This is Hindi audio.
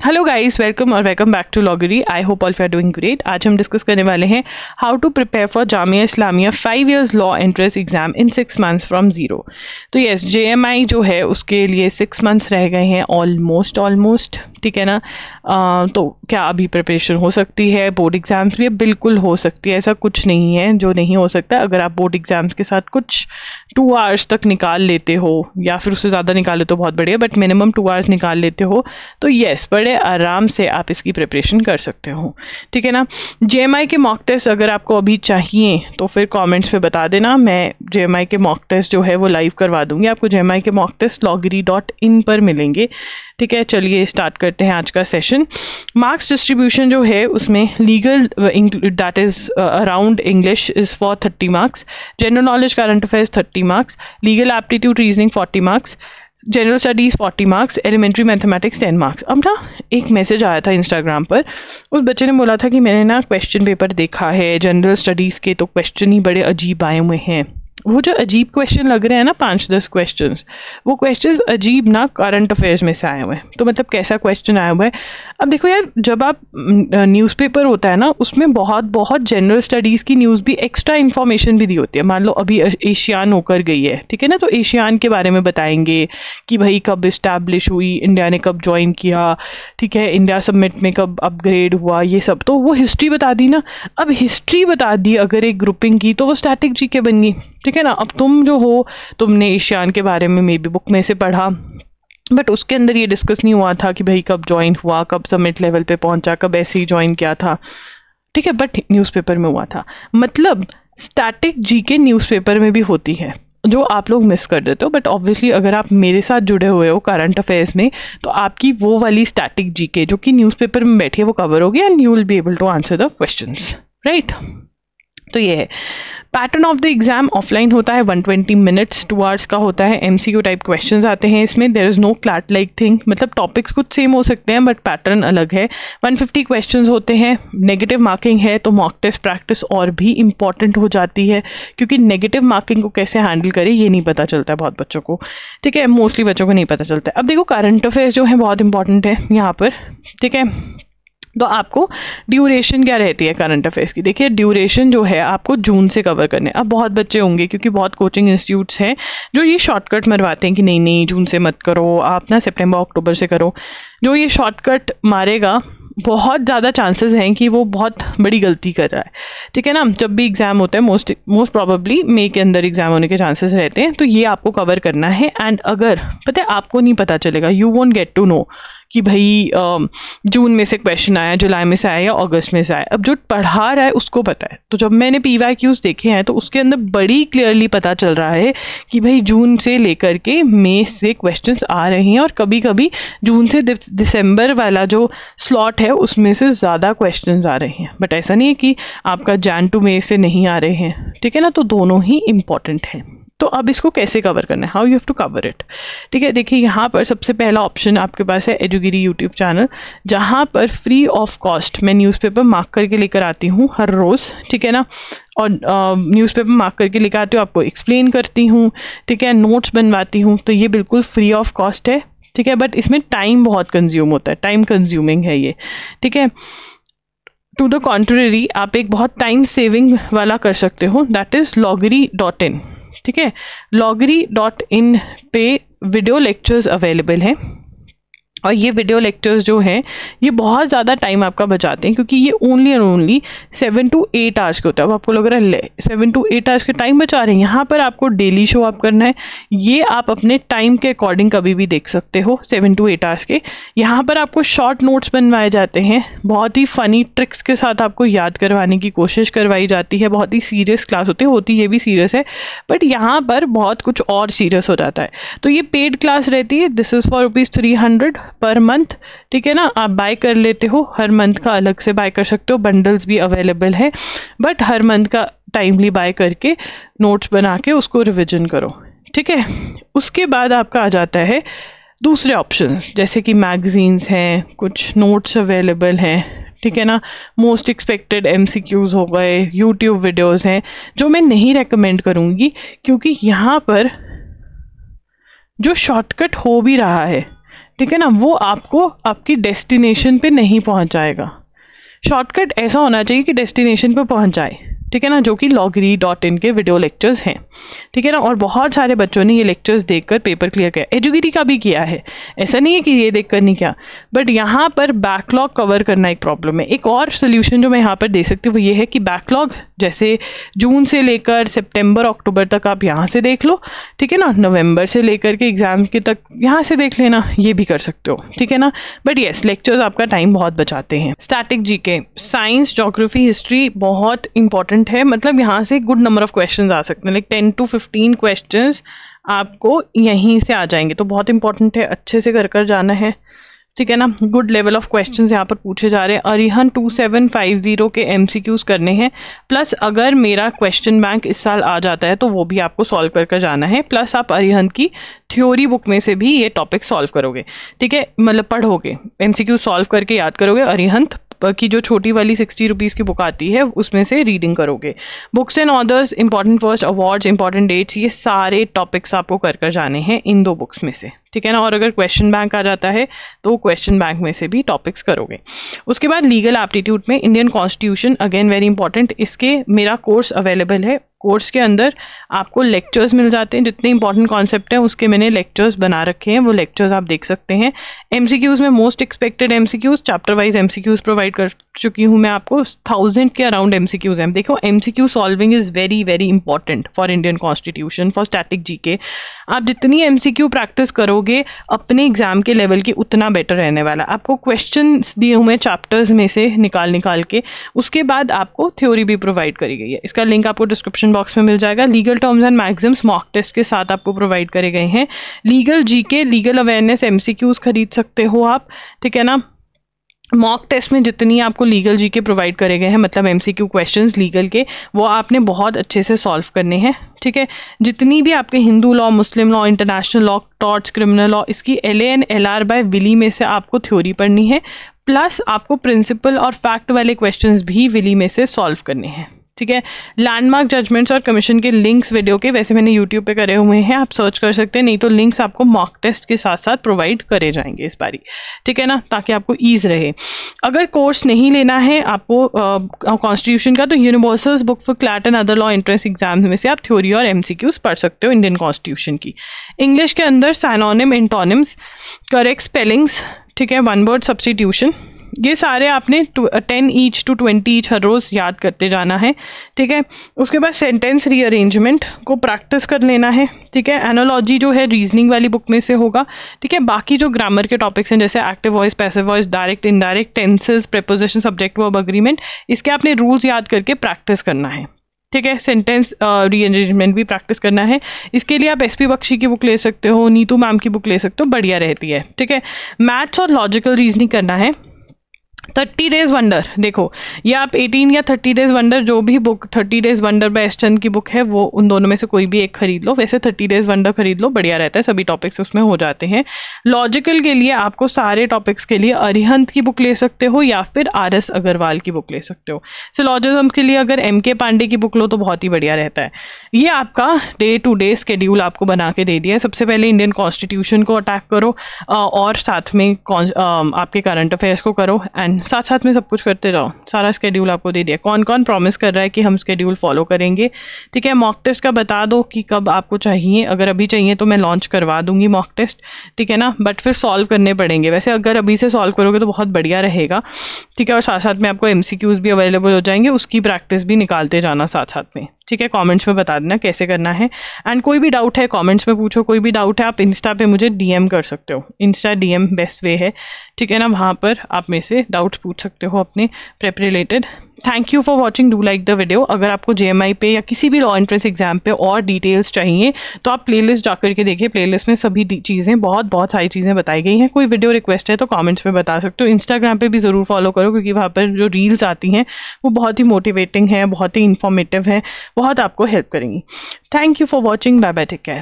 Hello guys, welcome back to Logary. I hope all you are doing great. आज हम डिस्कस करने वाले हैं how to prepare for Jamia Islamia 5 years law entrance exam in 6 months from zero. तो यस, JMI जो है उसके लिए 6 months रह गए हैं ऑलमोस्ट, ठीक है ना। तो क्या अभी प्रिपरेशन हो सकती है? बोर्ड एग्जाम्स भी बिल्कुल हो सकती है, ऐसा कुछ नहीं है जो नहीं हो सकता। अगर आप बोर्ड एग्जाम्स के साथ कुछ 2 hours तक निकाल लेते हो या फिर उससे ज़्यादा निकाले तो बहुत बढ़िया, बट मिनिमम 2 hours निकाल लेते हो तो यस, बड़े आराम से आप इसकी प्रिपरेशन कर सकते हो, ठीक है ना। JMI के मॉक टेस्ट अगर आपको अभी चाहिए तो फिर कमेंट्स पे बता देना, मैं JMI के मॉक टेस्ट जो है वो लाइव करवा दूंगी। आपको JMI के मॉक टेस्ट loggery.in पर मिलेंगे, ठीक है। चलिए स्टार्ट करते हैं आज का सेशन। मार्क्स डिस्ट्रीब्यूशन जो है उसमें legal that is around English is for 30 marks, general knowledge current affairs 30 marks, legal aptitude reasoning 40 marks, general studies 40 marks, elementary mathematics 10 marks। अब ना एक मैसेज आया था इंस्टाग्राम पर, उस बच्चे ने बोला था कि मैंने ना क्वेश्चन पेपर देखा है जनरल स्टडीज के, तो क्वेश्चन ही बड़े अजीब आए हुए हैं। वो जो अजीब क्वेश्चन लग रहे हैं ना 5-10 क्वेश्चंस, वो क्वेश्चंस अजीब ना करंट अफेयर्स में से आए हुए हैं। तो मतलब कैसा क्वेश्चन आया हुआ है? अब देखो यार, जब आप न्यूज़पेपर होता है ना उसमें बहुत जनरल स्टडीज़ की न्यूज़ भी, एक्स्ट्रा इन्फॉर्मेशन भी दी होती है। मान लो अभी एशियान होकर गई है, ठीक है ना, तो एशियान के बारे में बताएंगे कि भाई कब इस्टेब्लिश हुई, इंडिया ने कब ज्वाइन किया, ठीक है, इंडिया समिट में कब अपग्रेड हुआ, ये सब तो वो हिस्ट्री बता दी ना। अब हिस्ट्री बता दी अगर एक ग्रुपिंग की तो वो स्टैटिक जीके बन गई, ठीक है ना। अब तुम जो हो, तुमने एशियान के बारे में मे बी बुक में से पढ़ा, बट उसके अंदर ये डिस्कस नहीं हुआ था कि भाई कब ज्वाइन हुआ, कब समिट लेवल पे पहुंचा, कब ऐसे ही ज्वाइन किया था, ठीक है, बट न्यूज़पेपर में हुआ था। मतलब स्टैटिक जीके न्यूज़पेपर में भी होती है जो आप लोग मिस कर देते हो। बट ऑब्वियसली अगर आप मेरे साथ जुड़े हुए हो करंट अफेयर्स में तो आपकी वो वाली स्टैटिक जीके जो कि न्यूज़पेपर में बैठी है वो कवर होगी and you will be able to answer the questions, right. तो ये है pattern of the exam. Offline होता है 120 minutes, 2 hours का होता है। MCQ टाइप क्वेश्चंस आते हैं इसमें। There is no CLAT like thing, मतलब टॉपिक्स कुछ सेम हो सकते हैं बट पैटर्न अलग है। 150 क्वेश्चंस होते हैं। नेगेटिव मार्किंग है तो मॉक टेस्ट प्रैक्टिस और भी इंपॉर्टेंट हो जाती है, क्योंकि नेगेटिव मार्किंग को कैसे हैंडल करें ये नहीं पता चलता है बहुत बच्चों को, ठीक है, मोस्टली बच्चों को नहीं पता चलता है। अब देखो करंट अफेयर्स जो है बहुत इंपॉर्टेंट है यहाँ पर, ठीक है। तो आपको ड्यूरेशन क्या रहती है करंट अफेयर्स की? देखिए ड्यूरेशन जो है आपको जून से कवर करने। अब बहुत बच्चे होंगे, क्योंकि बहुत कोचिंग इंस्टीट्यूट्स हैं जो ये शॉर्टकट मरवाते हैं कि नहीं जून से मत करो, आप ना सितंबर अक्टूबर से करो। जो ये शॉर्टकट मारेगा बहुत ज़्यादा चांसेस हैं कि वो बहुत बड़ी गलती कर रहा है, ठीक है ना। जब भी एग्जाम होता है मोस्ट प्रॉबेबली मई के अंदर एग्जाम होने के चांसेस रहते हैं, तो ये आपको कवर करना है। एंड अगर पता है आपको नहीं पता चलेगा, you won't get to know कि भाई जून में से क्वेश्चन आया, जुलाई में से आया या अगस्त में से आया। अब जो पढ़ा रहा है उसको पता है। तो जब मैंने PYQs देखे हैं तो उसके अंदर बड़ी क्लियरली पता चल रहा है कि भाई जून से लेकर के मई से क्वेश्चंस आ रहे हैं, और कभी कभी जून से दिसंबर वाला जो स्लॉट है उसमें से ज़्यादा क्वेश्चंस आ रहे हैं। बट ऐसा नहीं है कि आपका जैन टू मई से नहीं आ रहे हैं, ठीक है ना। तो दोनों ही इंपॉर्टेंट हैं। तो अब इसको कैसे कवर करना है, how you have to cover it, ठीक है। देखिए यहाँ पर सबसे पहला ऑप्शन आपके पास है एजुगिरी यूट्यूब चैनल, जहाँ पर फ्री ऑफ कॉस्ट मैं न्यूज़पेपर मार्क करके लेकर आती हूँ हर रोज़, ठीक है ना। और न्यूज़पेपर मार्क करके लेकर आती हूँ, आपको एक्सप्लेन करती हूँ, ठीक है, नोट्स बनवाती हूँ। तो ये बिल्कुल फ्री ऑफ कॉस्ट है, ठीक है। बट इसमें टाइम बहुत कंज्यूम होता है, टाइम कंज्यूमिंग है ये, ठीक है। टू द कॉन्ट्ररी आप एक बहुत टाइम सेविंग वाला कर सकते हो, दैट इज loggery.in, ठीक है। loggery.in पे वीडियो लेक्चर्स अवेलेबल हैं, और ये वीडियो लेक्चर्स जो हैं ये बहुत ज़्यादा टाइम आपका बचाते हैं, क्योंकि ये only and only 7 to 8 hours के होता है। अब आपको लग रहा है 7 to 8 hours के टाइम बचा रहे हैं, यहाँ पर आपको डेली शो अप करना है। ये आप अपने टाइम के अकॉर्डिंग कभी भी देख सकते हो, 7 to 8 hours के। यहाँ पर आपको शॉर्ट नोट्स बनवाए जाते हैं, बहुत ही फनी ट्रिक्स के साथ आपको याद करवाने की कोशिश करवाई जाती है। बहुत ही सीरियस क्लास होती ये भी सीरियस है, बट यहाँ पर बहुत कुछ और सीरियस हो जाता है। तो ये पेड क्लास रहती है, this is for ₹300 per month, ठीक है ना। आप बाय कर लेते हो, हर मंथ का अलग से बाय कर सकते हो, बंडल्स भी अवेलेबल है, बट हर मंथ का टाइमली बाय करके नोट्स बना के उसको रिविजन करो, ठीक है। उसके बाद आपका आ जाता है दूसरे ऑप्शंस, जैसे कि मैगजीन्स हैं, कुछ नोट्स अवेलेबल हैं, ठीक है ना। मोस्ट एक्सपेक्टेड MCQs हो गए, यूट्यूब वीडियोज़ हैं जो मैं नहीं रेकमेंड करूँगी, क्योंकि यहाँ पर जो शॉर्टकट हो भी रहा है, ठीक है ना, वो आपको आपकी डेस्टिनेशन पे नहीं पहुंच जाएगा। शॉर्टकट ऐसा होना चाहिए कि डेस्टिनेशन पे पहुंच जाए, ठीक है ना, जो कि loggery.in के वीडियो लेक्चर्स हैं, ठीक है ना। और बहुत सारे बच्चों ने ये लेक्चर्स देखकर पेपर क्लियर किया, एजुगिरी का भी किया है, ऐसा नहीं है कि ये देखकर नहीं किया, बट यहाँ पर बैकलॉग कवर करना एक प्रॉब्लम है। एक और सोल्यूशन जो मैं यहाँ पर दे सकती हूँ वो ये है कि बैकलॉग जैसे जून से लेकर सितंबर अक्टूबर तक आप यहाँ से देख लो, ठीक है ना, नवंबर से लेकर के एग्जाम के तक यहाँ से देख लेना, ये भी कर सकते हो, ठीक है ना। बट येस, लेक्चर्स आपका टाइम बहुत बचाते हैं। Static GK, science, geography, history बहुत इंपॉर्टेंट है, मतलब यहाँ से गुड नंबर ऑफ क्वेश्चंस आ सकते हैं, लाइक 10 to 15 क्वेश्चंस आपको यहीं से आ जाएंगे, तो बहुत इंपॉर्टेंट है, अच्छे से कर जाना है, ठीक है ना। गुड लेवल ऑफ क्वेश्चंस यहाँ पर पूछे जा रहे हैं। अरिहंत 2750 के MCQs करने हैं, प्लस अगर मेरा क्वेश्चन बैंक इस साल आ जाता है तो वो भी आपको सॉल्व कर जाना है, प्लस आप अरिहंत की थ्योरी बुक में से भी ये टॉपिक सॉल्व करोगे, ठीक है, मतलब पढ़ोगे, MCQ सॉल्व करके याद करोगे। अरिहंत की जो छोटी वाली 60 रुपीज़ की बुक आती है उसमें से रीडिंग करोगे। Books and authors, important first, awards, important dates, ये सारे टॉपिक्स आपको कर जाने हैं इन 2 बुक्स में से, ठीक है ना। और अगर क्वेश्चन बैंक आ जाता है तो क्वेश्चन बैंक में से भी टॉपिक्स करोगे। उसके बाद लीगल एप्टीट्यूड में Indian constitution, again very important, इसके मेरा कोर्स अवेलेबल है। कोर्स के अंदर आपको लेक्चर्स मिल जाते हैं, जितने इंपॉर्टेंट कॉन्सेप्ट हैं उसके मैंने लेक्चर्स बना रखे हैं, वो लेक्चर्स आप देख सकते हैं। MCQs में most expected MCQs, chapter wise MCQs provide कर चुकी हूँ मैं आपको, 1000 के अराउंड MCQs हैं। देखो, MCQ solving is very very important for Indian constitution, for static GK. आप जितनी MCQ प्रैक्टिस करोगे अपने एग्जाम के लेवल की, उतना बेटर रहने वाला। आपको क्वेश्चन दिए हुए चैप्टर्स में से निकाल के उसके बाद आपको थ्योरी भी प्रोवाइड करी गई है, इसका लिंक आपको डिस्क्रिप्शन बॉक्स में मिल जाएगा। Legal terms and maxims mock test के साथ आपको प्रोवाइड करे गए हैं। Legal GK, legal awareness MCQs खरीद सकते हो आप, ठीक है ना। मॉक टेस्ट में जितनी आपको लीगल जीके प्रोवाइड करे गए हैं, मतलब MCQ क्वेश्चंस लीगल के, वो आपने बहुत अच्छे से सॉल्व करने हैं, ठीक है। जितनी भी आपके Hindu law, Muslim law, international law, torts, criminal law, इसकी LA and LR by Wiley में से आपको थ्योरी पढ़नी है, प्लस आपको प्रिंसिपल और फैक्ट वाले क्वेश्चंस भी विली में से सॉल्व करने हैं, ठीक है। लैंडमार्क जजमेंट्स और कमीशन के लिंक्स वीडियो के वैसे मैंने यूट्यूब पे करे हुए हैं, आप सर्च कर सकते हैं, नहीं तो लिंक्स आपको मॉक टेस्ट के साथ साथ प्रोवाइड करे जाएंगे इस बारी, ठीक है ना, ताकि आपको ईज रहे। अगर कोर्स नहीं लेना है आपको कॉन्स्टिट्यूशन का, तो universals book for CLAT and other law entrance exam में से आप थ्योरी और MCQs पढ़ सकते हो इंडियन कॉन्स्टिट्यूशन की। इंग्लिश के अंदर साइनोनिम, एंटोनिम्स, करेक्ट स्पेलिंग्स, ठीक है, वन वर्ड सब्स्टिट्यूशन, ये सारे आपने 10 ईच to 20 ईच हर रोज याद करते जाना है, ठीक है। उसके बाद सेंटेंस रीअरेंजमेंट को प्रैक्टिस कर लेना है, ठीक है। एनालॉजी जो है रीजनिंग वाली बुक में से होगा, ठीक है। बाकी जो ग्रामर के टॉपिक्स हैं जैसे active voice, passive voice, direct, indirect, tenses, preposition, subject verb agreement, इसके आपने रूल्स याद करके प्रैक्टिस करना है, ठीक है। सेंटेंस रीअरेंजमेंट भी प्रैक्टिस करना है। इसके लिए आप SP बख्शी की बुक ले सकते हो, नीतू मैम की बुक ले सकते हो, बढ़िया रहती है, ठीक है। मैथ्स और लॉजिकल रीजनिंग करना है। 30 डेज वंडर, देखो ये आप 18 या 30 डेज वंडर, जो भी book 30 days wonder by S Chand की बुक है, वो उन दोनों में से कोई भी एक खरीद लो। वैसे 30 डेज वंडर खरीद लो, बढ़िया रहता है, सभी टॉपिक्स उसमें हो जाते हैं। लॉजिकल के लिए आपको सारे टॉपिक्स के लिए अरिहंत की बुक ले सकते हो या फिर RS अग्रवाल की बुक ले सकते हो। सिलॉजिज्म के लिए अगर MK पांडे की बुक लो तो बहुत ही बढ़िया रहता है। ये आपका डे टू डे स्केड्यूल आपको बना के दे दिया है। सबसे पहले इंडियन कॉन्स्टिट्यूशन को अटैक करो और साथ में आपके करंट अफेयर्स को करो, एंड साथ साथ में सब कुछ करते रहो। सारा स्केड्यूल आपको दे दिया। कौन कौन प्रॉमिस कर रहा है कि हम स्केड्यूल फॉलो करेंगे, ठीक है। मॉक टेस्ट का बता दो कि कब आपको चाहिए, अगर अभी चाहिए तो मैं लॉन्च करवा दूंगी मॉक टेस्ट, ठीक है ना, बट फिर सॉल्व करने पड़ेंगे। वैसे अगर अभी से सॉल्व करोगे तो बहुत बढ़िया रहेगा, ठीक है। और साथ साथ में आपको MCQs भी अवेलेबल हो जाएंगे, उसकी प्रैक्टिस भी निकालते जाना साथ साथ में, ठीक है। कमेंट्स में बता देना कैसे करना है, एंड कोई भी डाउट है कमेंट्स में पूछो। कोई भी डाउट है आप इंस्टा पे मुझे DM कर सकते हो, इंस्टा DM बेस्ट वे है, ठीक है ना। वहाँ पर आप मेरे से डाउट्स पूछ सकते हो अपने prep related. Thank you for watching, do like the video. अगर आपको JMI पे या किसी भी लॉ एंट्रेंस एग्जाम पे और डिटेल्स चाहिए तो आप प्लेलिस्ट जाकर के देखिए, प्लेलिस्ट में सभी चीज़ें बहुत सारी चीज़ें बताई गई हैं। कोई वीडियो रिक्वेस्ट है तो कमेंट्स में बता सकते हो। इंस्टाग्राम पे भी ज़रूर फॉलो करो, क्योंकि वहाँ पर जो रील्स आती हैं वो बहुत ही मोटिवेटिंग है, बहुत ही इंफॉर्मेटिव है, बहुत आपको हेल्प करेंगी। Thank you for watching, bye bye, take care.